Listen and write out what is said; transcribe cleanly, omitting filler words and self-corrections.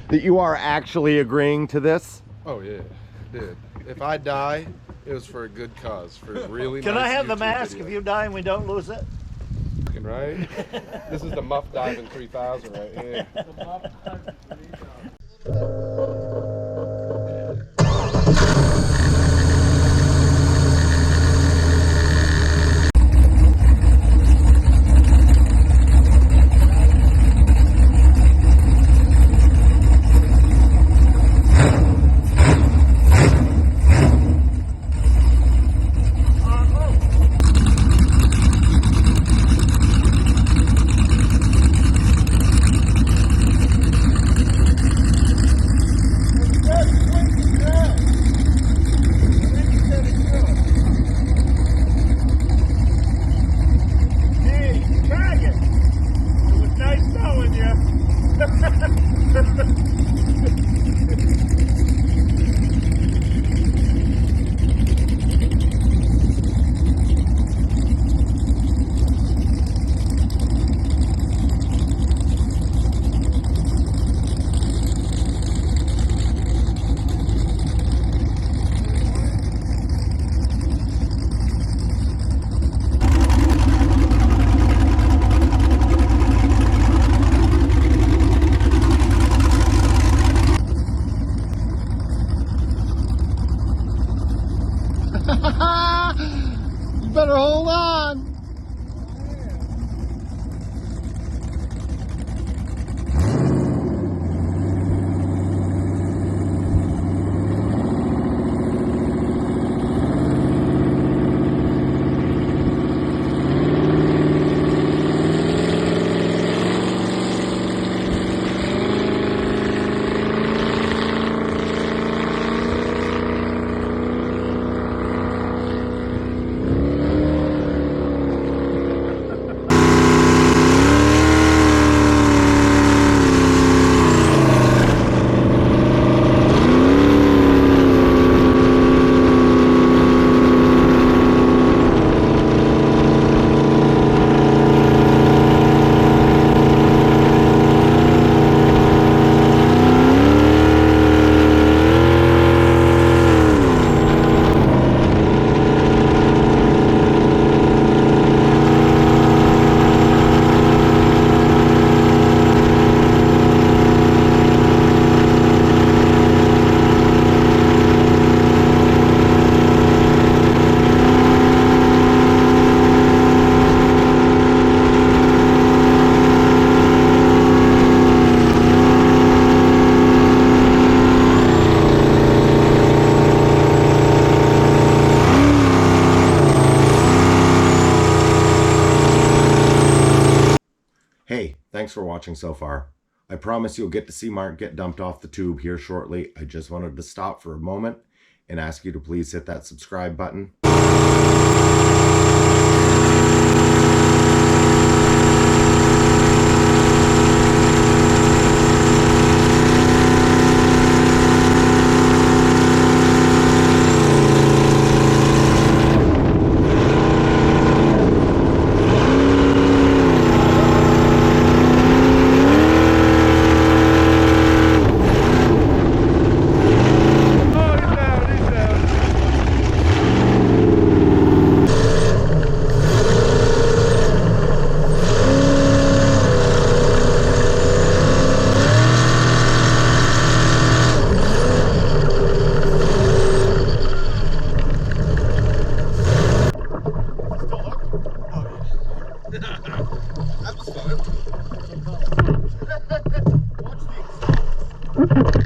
that you are actually agreeing to this? Oh yeah, dude. If I die, it was for a good cause, for a really Can nice I have the YouTube mask video. if you die and we don't lose it? Right? This is the Muff Diving 3000 right here. You better hold on. Hey, thanks for watching so far. I promise you'll get to see Mark get dumped off the tube here shortly. I just wanted to stop for a moment and ask you to please hit that subscribe button. That was fun. Watch the exhaust.